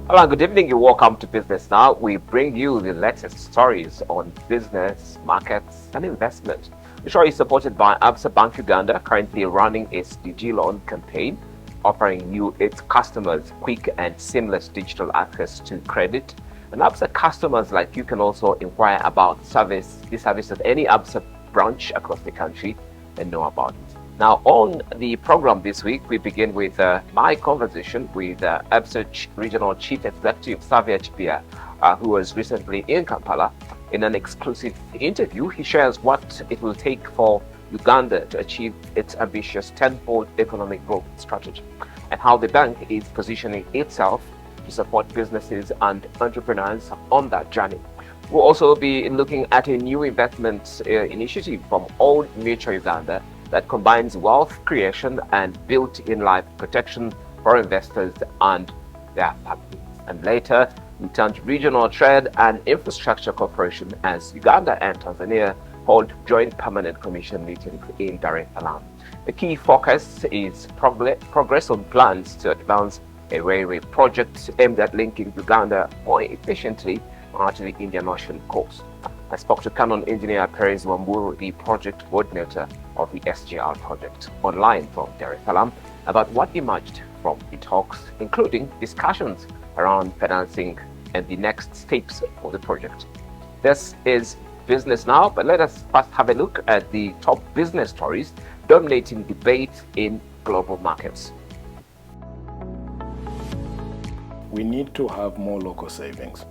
Hello, good evening. You're welcome to Business Now. We bring you the latest stories on business, markets, and investment. The show is supported by Absa Bank Uganda, currently running its DG loan campaign, offering its customers quick and seamless digital access to credit. And Absa customers like you can also inquire about the service at any Absa branch across the country and know about it. Now, on the program this week, we begin with my conversation with Absa Regional Chief Executive Xavier Chipia, who was recently in Kampala. In an exclusive interview, he shares what it will take for Uganda to achieve its ambitious tenfold economic growth strategy and how the bank is positioning itself to support businesses and entrepreneurs on that journey. We'll also be looking at a new investment initiative from Old Mutual Uganda that combines wealth creation and built-in life protection for investors and their families. And later, we turn to Regional Trade and Infrastructure Corporation as Uganda and Tanzania hold joint permanent commission meetings in Dar es Salaam. The key focus is progress on plans to advance a railway project aimed at linking Uganda more efficiently to the Indian Ocean coast. I spoke to Canon engineer Perez Wamburu, the project coordinator of the SGR project, online from Dar es Salaam, about what emerged from the talks, including discussions around financing and the next steps for the project. This is Business Now, but let us first have a look at the top business stories dominating debate in global markets. We need to have more local savings.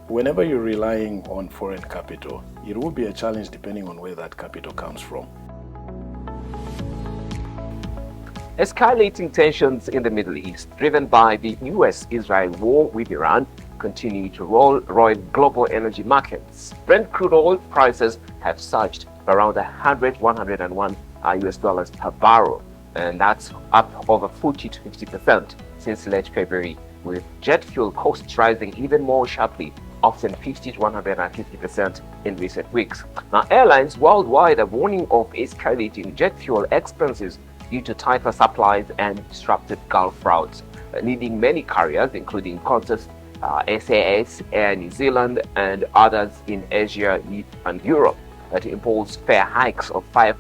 Whenever you're relying on foreign capital, it will be a challenge depending on where that capital comes from. Escalating tensions in the Middle East, driven by the US-Israel war with Iran, continue to roil global energy markets. Brent crude oil prices have surged by around $101 US dollars per barrel, and that's up over 40 to 50% since late February, with jet fuel costs rising even more sharply, often 50 to 150% in recent weeks. Now, airlines worldwide are warning of escalating jet fuel expenses due to tighter supplies and disrupted Gulf routes, leading many carriers, including Qantas, SAS, Air New Zealand, and others in Asia and Europe, to impose fare hikes of 5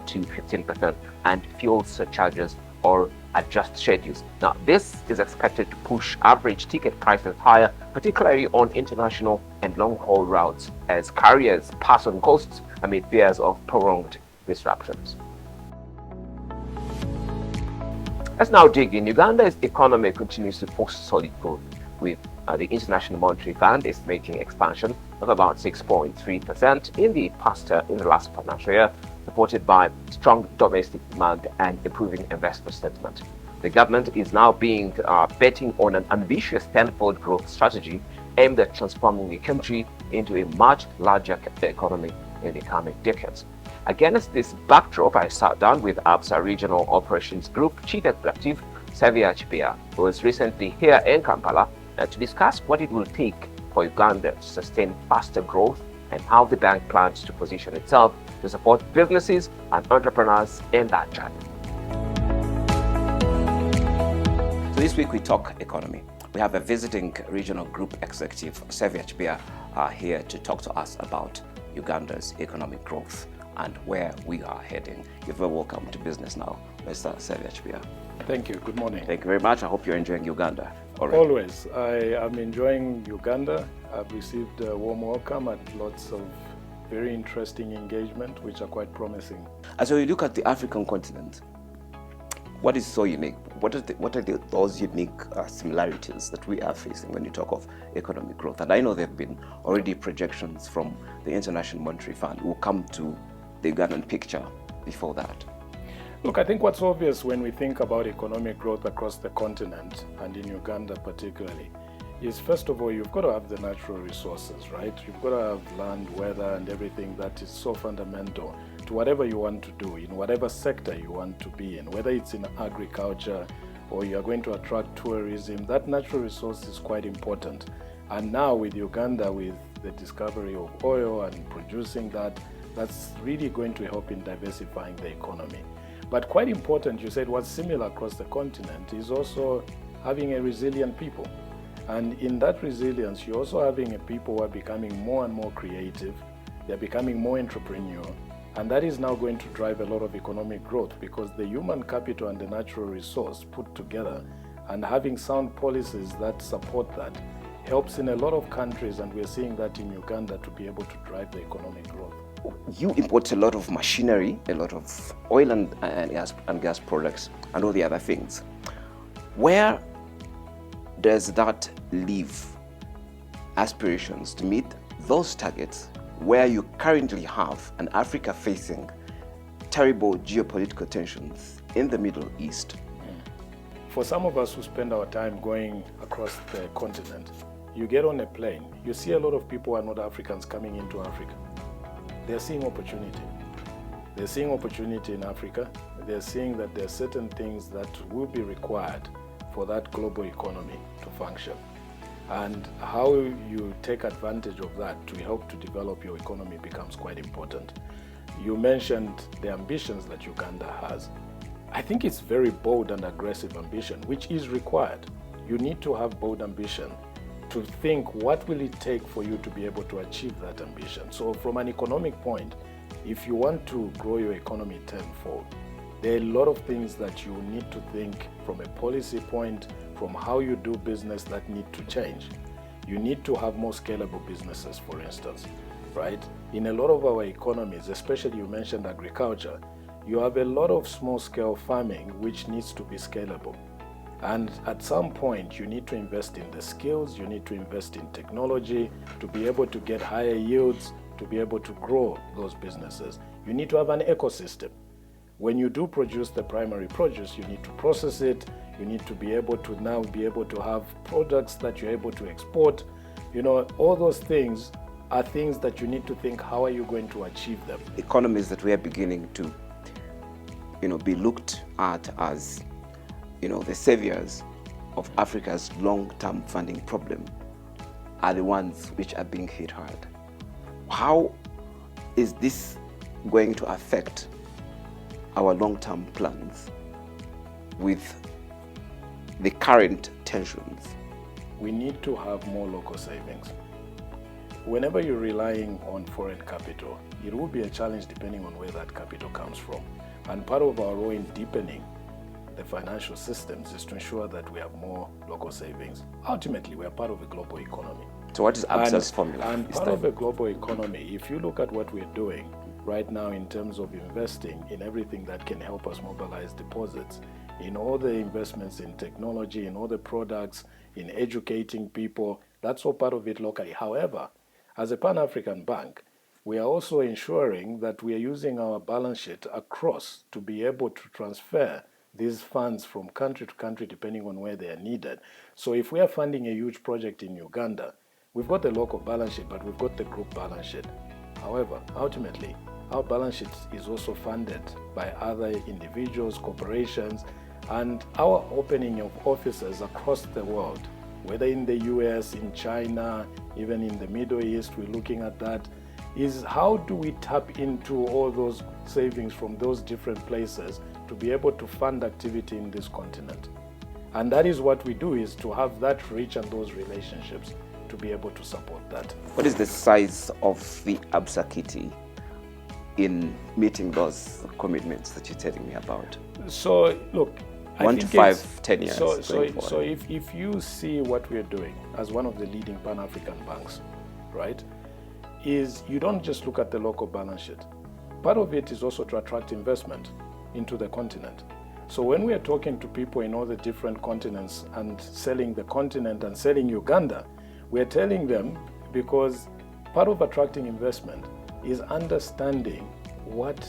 to 15% and fuel surcharges or adjust schedules. Now, this is expected to push average ticket prices higher, particularly on international and long-haul routes, as carriers pass on costs amid fears of prolonged disruptions. Let's now dig in. Uganda's economy continues to post solid growth, with the International Monetary Fund estimating expansion of about 6.3% in the last financial year, supported by strong domestic demand and improving investor sentiment. The government is now betting on an ambitious tenfold growth strategy aimed at transforming the country into a much larger economy in the coming decades. Against this backdrop, I sat down with Absa Regional Operations Group Chief Executive Xavier Chipia, who was recently here in Kampala, to discuss what it will take for Uganda to sustain faster growth and how the bank plans to position itself to support businesses and entrepreneurs in that journey. So this week we talk economy. We have a visiting regional group executive, Xavier Chipia, here to talk to us about Uganda's economic growth and where we are heading. You're very welcome to Business Now, Mr. Xavier Chipia. Thank you. Good morning. Thank you very much. I hope you're enjoying Uganda already. Always. I am enjoying Uganda. I've received a warm welcome and lots of very interesting engagement, which are quite promising. As we look at the African continent, what is so unique? What are those unique similarities that we are facing when you talk of economic growth? And I know there have been already projections from the International Monetary Fund. We'll come to the Ugandan picture before that. Look, I think what's obvious when we think about economic growth across the continent, and in Uganda particularly, is first of all, you've got to have the natural resources, right? You've got to have land, weather, and everything that is so fundamental to whatever you want to do, in whatever sector you want to be in, whether it's in agriculture or you're going to attract tourism. That natural resource is quite important. And now with Uganda, with the discovery of oil and producing that, that's really going to help in diversifying the economy. But quite important, you said what's similar across the continent is also having a resilient people. And in that resilience, you're also having a people who are becoming more and more creative. They're becoming more entrepreneurial. And that is now going to drive a lot of economic growth, because the human capital and the natural resource put together and having sound policies that support that helps in a lot of countries, and we're seeing that in Uganda, to be able to drive the economic growth. You import a lot of machinery, a lot of oil and gas products, and all the other things. Where does that leave aspirations to meet those targets, where you currently have an Africa facing terrible geopolitical tensions in the Middle East? For some of us who spend our time going across the continent, you get on a plane, you see a lot of people who are not Africans coming into Africa. They're seeing opportunity. They're seeing opportunity in Africa. They're seeing that there are certain things that will be required for that global economy to function. And how you take advantage of that to help to develop your economy becomes quite important. You mentioned the ambitions that Uganda has. I think it's very bold and aggressive ambition, which is required. You need to have bold ambition to think, what will it take for you to be able to achieve that ambition? So from an economic point, if you want to grow your economy tenfold, there are a lot of things that you need to think from a policy point, from how you do business, that need to change. You need to have more scalable businesses, for instance, right? In a lot of our economies, especially you mentioned agriculture, you have a lot of small-scale farming which needs to be scalable. And at some point, you need to invest in the skills, you need to invest in technology to be able to get higher yields, to be able to grow those businesses. You need to have an ecosystem. When you do produce the primary produce, you need to process it. You need to be able to now be able to have products that you're able to export. You know, all those things are things that you need to think, how are you going to achieve them? Economies that we are beginning to, be looked at as, the saviors of Africa's long-term funding problem are the ones which are being hit hard. How is this going to affect our long-term plans with the current tensions? We need to have more local savings. Whenever you're relying on foreign capital, it will be a challenge depending on where that capital comes from. And part of our role in deepening the financial systems is to ensure that we have more local savings. Ultimately, we are part of a global economy. So what is Absa's formula? And part of a global economy, if you look at what we're doing right now in terms of investing in everything that can help us mobilize deposits, in all the investments in technology, in all the products, in educating people, that's all part of it locally. However, as a Pan-African bank, we are also ensuring that we are using our balance sheet across to be able to transfer these funds from country to country depending on where they are needed. So if we are funding a huge project in Uganda, we've got the local balance sheet, but we've got the group balance sheet. However, ultimately, our balance sheet is also funded by other individuals, corporations, and our opening of offices across the world, whether in the US, in China, even in the Middle East, we're looking at that, is how do we tap into all those savings from those different places to be able to fund activity in this continent. And that is what we do, is to have that reach and those relationships to be able to support that. What is the size of the Absa kitty in meeting those commitments that you're telling me about? So look, 1 to 5, 10 years. So if you see what we're doing as one of the leading Pan-African banks, right, is you don't just look at the local balance sheet. Part of it is also to attract investment into the continent. So when we are talking to people in all the different continents and selling the continent and selling Uganda, we are telling them, because part of attracting investment is understanding what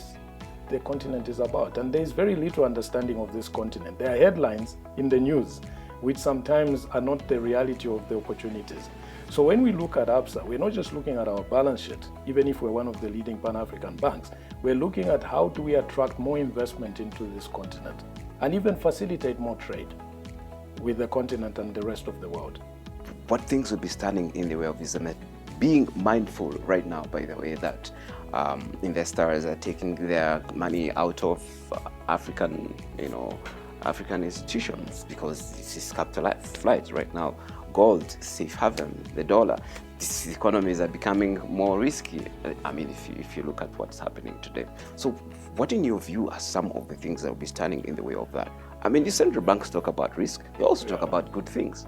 the continent is about. And there is very little understanding of this continent. There are headlines in the news which sometimes are not the reality of the opportunities. So when we look at Absa, we're not just looking at our balance sheet, even if we're one of the leading Pan-African banks. We're looking at how do we attract more investment into this continent and even facilitate more trade with the continent and the rest of the world. What things would be standing in the way of this? Being mindful right now, by the way, that investors are taking their money out of African institutions because this is capitalized flights right now. gold, safe haven, the dollar. These economies are becoming more risky. I mean, if you look at what's happening today. So what in your view are some of the things that will be standing in the way of that? I mean, the central banks talk about risk. They also talk about good things.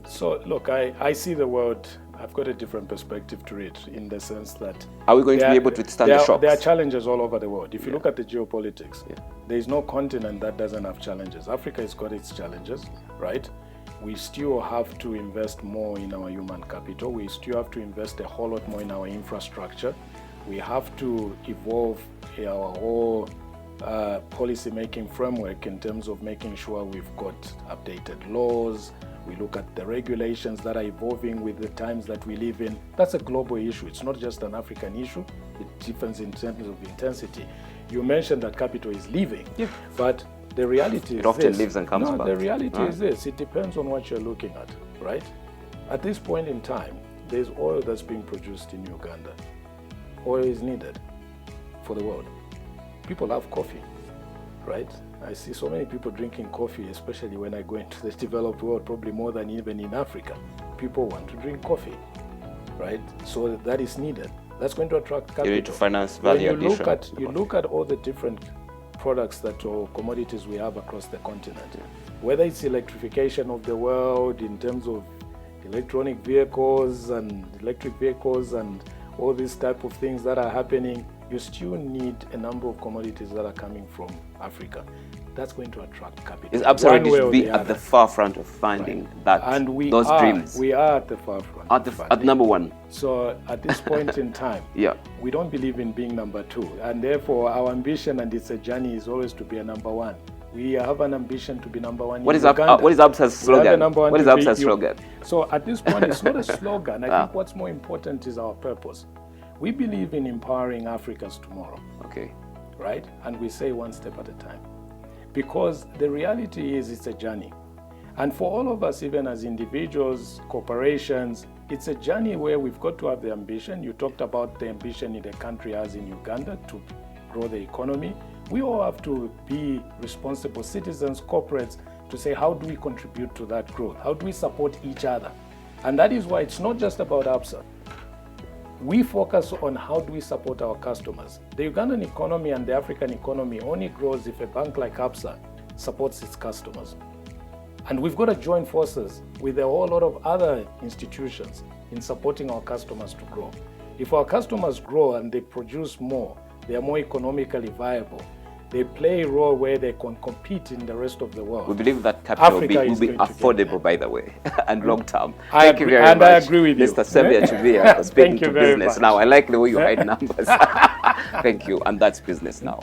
So look, I see the world, I've got a different perspective to it, in the sense that... Are we going to be able to withstand the shocks? There are challenges all over the world. If you look at the geopolitics, there is no continent that doesn't have challenges. Africa has got its challenges, right? We still have to invest more in our human capital. We still have to invest a whole lot more in our infrastructure. We have to evolve our whole policy-making framework in terms of making sure we've got updated laws. We look at the regulations that are evolving with the times that we live in. That's a global issue. It's not just an African issue. It differs in terms of intensity. You mentioned that capital is leaving, but the reality is it often leaves and comes back. The reality is this. It depends on what you're looking at, right? At this point in time, there's oil that's being produced in Uganda. Oil is needed for the world. People love coffee, right? I see so many people drinking coffee, especially when I go into the developed world, probably more than even in Africa. People want to drink coffee, right? So that is needed. That's going to attract capital. You need to finance value addition. You look at all the different products or commodities we have across the continent, whether it's electrification of the world in terms of electronic vehicles and electric vehicles and all these type of things that are happening, you still need a number of commodities that are coming from Africa. That's going to attract capital. It's absolutely to be at the forefront of finding that, and those dreams. We are at the forefront. At number one. So at this point in time, we don't believe in being number two. And therefore, our ambition, and it's a journey, is always to be a number one. We have an ambition to be number one. What is Absa's slogan? What is Absa's slogan? So at this point, it's not a slogan. I think what's more important is our purpose. We believe in empowering Africa's tomorrow. Okay. Right? And we say one step at a time. Because the reality is it's a journey. And for all of us, even as individuals, corporations, it's a journey where we've got to have the ambition. You talked about the ambition in the country as in Uganda to grow the economy. We all have to be responsible citizens, corporates, to say, how do we contribute to that growth? How do we support each other? And that is why it's not just about Absa. We focus on how do we support our customers. The Ugandan economy and the African economy only grows if a bank like Absa supports its customers. And we've got to join forces with a whole lot of other institutions in supporting our customers to grow. If our customers grow and they produce more, they are more economically viable, they play a role where they can compete in the rest of the world. We believe that capital will be affordable, by the way, and long term. Thank you very much. And I agree with you. Mr. Sevia Chivia, for speaking to Business Now. I like the way you hide numbers. Thank you. And that's Business Now.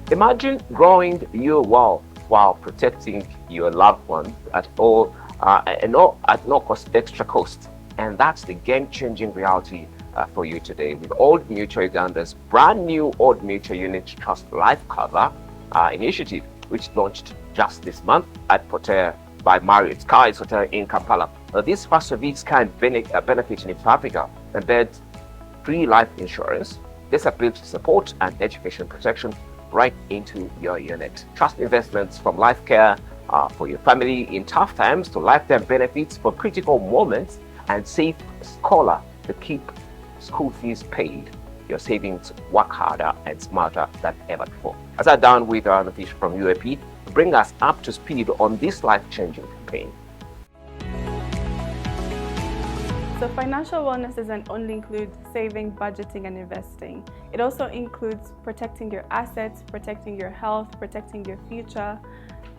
Imagine growing your wealth while protecting your loved ones at no extra cost. And that's the game-changing reality for you today with Old Mutual Uganda's brand new Old Mutual Unit Trust Life Cover initiative, which launched just this month at Poter by Marriott Skies Hotel in Kampala. This first of its kind benefit in East Africa embeds free life insurance, disability support, and education protection right into your unit. Trust investments from life care for your family in tough times to lifetime benefits for critical moments and safe scholar to keep school fees paid. Your savings work harder and smarter than ever before. I sat down with our official from UAP to bring us up to speed on this life-changing campaign. So financial wellness doesn't only include saving, budgeting, and investing. It also includes protecting your assets, protecting your health, protecting your future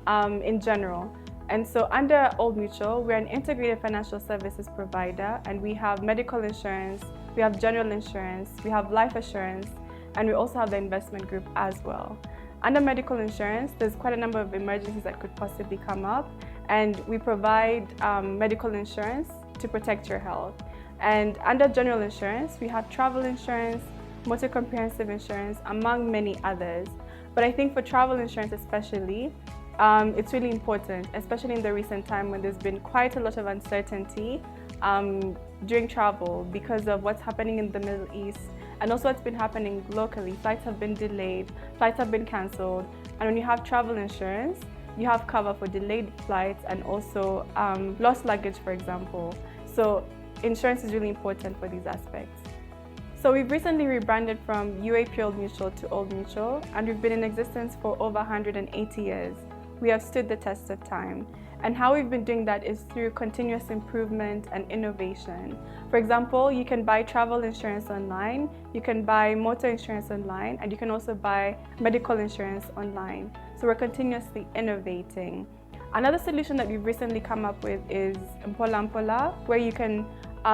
in general. And so under Old Mutual, we're an integrated financial services provider, and we have medical insurance, we have general insurance, we have life assurance, and we also have the investment group as well. Under medical insurance, there's quite a number of emergencies that could possibly come up, and we provide medical insurance to protect your health. And under general insurance, we have travel insurance, motor comprehensive insurance, among many others. But I think for travel insurance especially, it's really important, especially in the recent time when there's been quite a lot of uncertainty during travel because of what's happening in the Middle East and also what's been happening locally. Flights have been delayed, flights have been cancelled, and when you have travel insurance, you have cover for delayed flights and also lost luggage, for example. So insurance is really important for these aspects. So we've recently rebranded from UAP Old Mutual to Old Mutual, and we've been in existence for over 180 years. We have stood the test of time. And how we've been doing that is through continuous improvement and innovation. For example, you can buy travel insurance online, you can buy motor insurance online, and you can also buy medical insurance online. So we're continuously innovating. Another solution that we've recently come up with is Mpola Mpola, where you can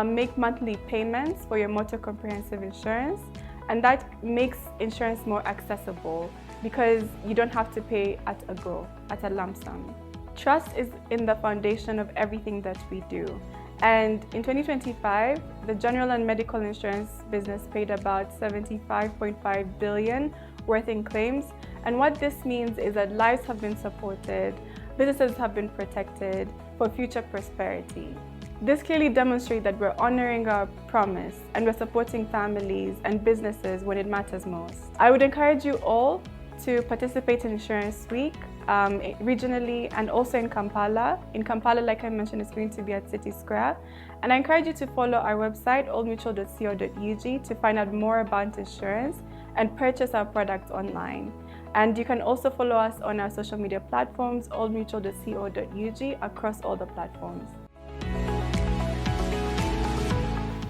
make monthly payments for your motor comprehensive insurance, and that makes insurance more accessible because you don't have to pay at a go, at a lump sum. Trust is in the foundation of everything that we do. And in 2025, the general and medical insurance business paid about 75.5 billion worth in claims. And what this means is that lives have been supported, businesses have been protected for future prosperity. This clearly demonstrates that we're honoring our promise and we're supporting families and businesses when it matters most. I would encourage you all to participate in Insurance Week regionally and also in Kampala. In Kampala, like I mentioned, it's going to be at City Square. And I encourage you to follow our website, oldmutual.co.ug, to find out more about insurance and purchase our products online. And you can also follow us on our social media platforms, oldmutual.co.ug, across all the platforms.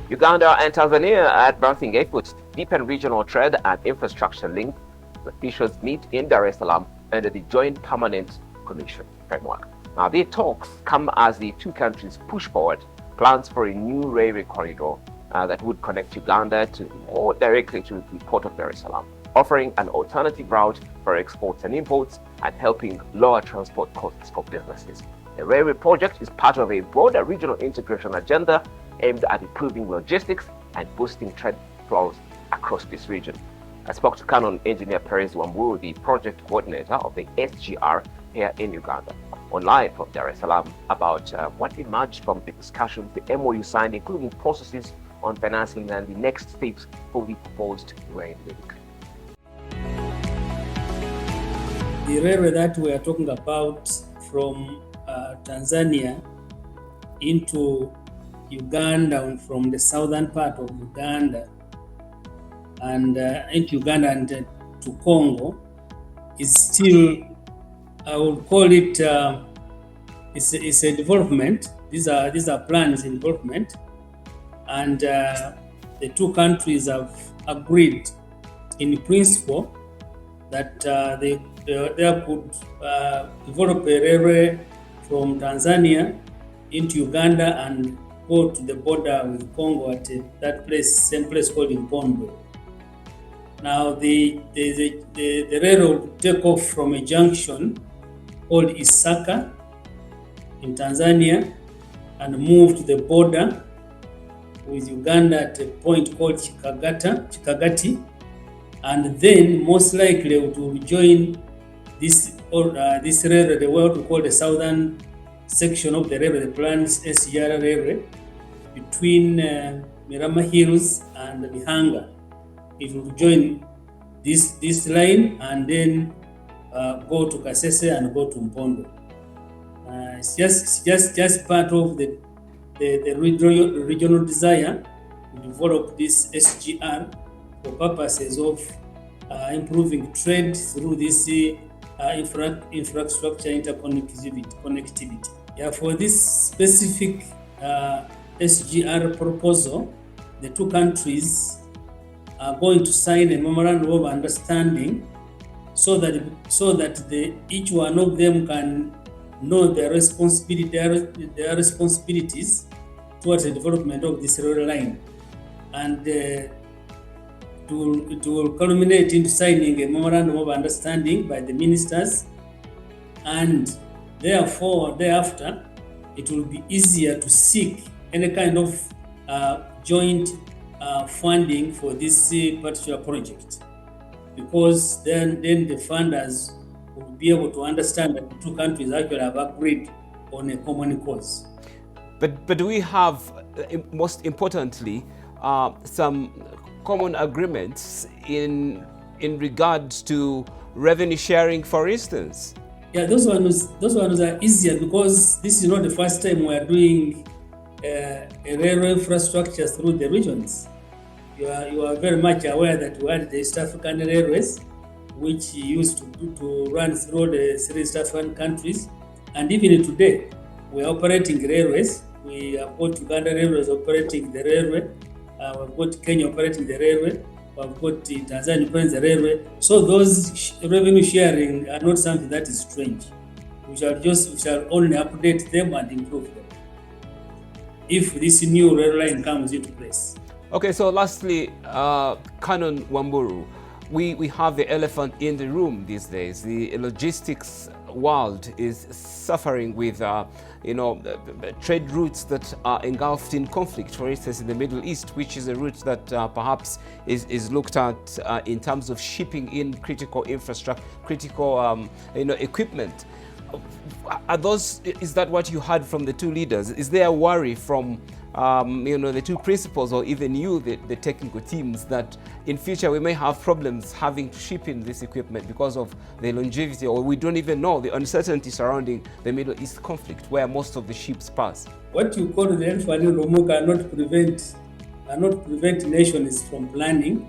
Uganda and Tanzania are advancing efforts to deepen regional trade and infrastructure links. The officials meet in Dar es Salaam under the Joint Permanent Commission framework. Now, the talks come as the two countries push forward plans for a new railway corridor that would connect Uganda to more directly to the port of Dar es Salaam, offering an alternative route for exports and imports and helping lower transport costs for businesses. The railway project is part of a broader regional integration agenda aimed at improving logistics and boosting trade flows across this region. I spoke to Canon Engineer Perez Wamburu, the project coordinator of the SGR here in Uganda, online from Dar es Salaam, about what emerged from the discussions, the MOU signed, including processes on financing and the next steps for the proposed rail link. The railway that we are talking about from Tanzania into Uganda and from the southern part of Uganda and into Uganda and to Congo is still, I would call it, it's a development. These are plans in development, and the two countries have agreed in principle that they could develop a railway from Tanzania into Uganda and go to the border with Congo at that place, same place called Mpondo. Now the railroad will take off from a junction called Isaka in Tanzania and move to the border with Uganda at a point called Chikagati, and then most likely it will join this railway, what we call the southern section of the railway, the planned SGR railway between Mirama Hills and Bihanga. It will join this line and then go to Kasese and go to Mpondo. It's just part of the regional desire to develop this SGR for purposes of improving trade through this infrastructure interconnectivity. Yeah, for this specific SGR proposal, the two countries are going to sign a memorandum of understanding so that each one of them can know their responsibilities towards the development of this rail line, and it will culminate into signing a memorandum of understanding by the ministers, and thereafter it will be easier to seek any kind of joint funding for this particular project, because then the funders will be able to understand that the two countries actually have agreed on a common cause. But do we have, most importantly, some common agreements in regards to revenue sharing, for instance? Yeah, those ones are easier because this is not the first time we are doing a railway infrastructure through the regions. You are very much aware that we had the East African Railways, which used to run through the three East African countries, and even today we are operating railways. We have got Uganda Railways operating the railway, we've got Kenya operating the railway, we've got Tanzania operating the railway. So those revenue sharing are not something that is strange. We shall only update them and improve them if this new rail line comes into place. Okay, so lastly, Canon Wamburu, we have the elephant in the room these days. The logistics world is suffering with trade routes that are engulfed in conflict. For instance, in the Middle East, which is a route that perhaps is looked at in terms of shipping in critical infrastructure, critical equipment. Is that what you heard from the two leaders? Is there a worry from the two principals, or even you, the technical teams, that in future we may have problems having to ship in this equipment because of the longevity, or we don't even know the uncertainty surrounding the Middle East conflict, where most of the ships pass? What you call the elephant in the room cannot prevent nations from planning.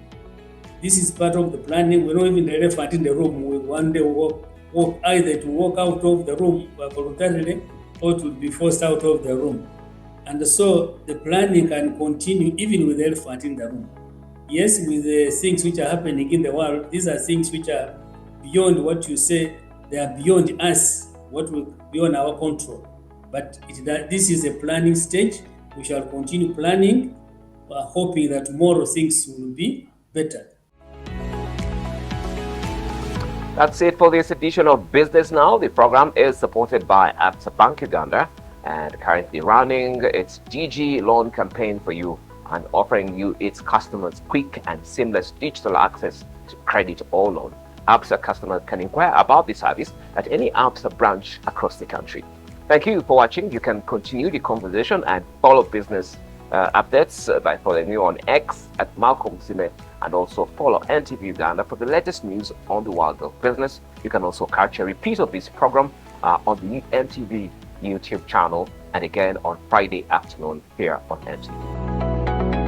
This is part of the planning. We know even the elephant in the room will one day walk either to walk out of the room voluntarily or to be forced out of the room. And so the planning can continue even with the elephant in the room. Yes, with the things which are happening in the world, these are things which are beyond what you say, they are beyond us, beyond our control. But this is a planning stage. We shall continue planning, hoping that tomorrow things will be better. That's it for this edition of Business Now. The program is supported by Absa Bank Uganda and currently running its DG loan campaign for you and offering you its customers quick and seamless digital access to credit or loan. Absa customers can inquire about the service at any Absa branch across the country. Thank you for watching. You can continue the conversation and follow business updates by following me on X at Malcolm Zime, and also follow NTV Uganda for the latest news on the world of business. You can also catch a repeat of this program on the NTV YouTube channel and again on Friday afternoon here on NTV.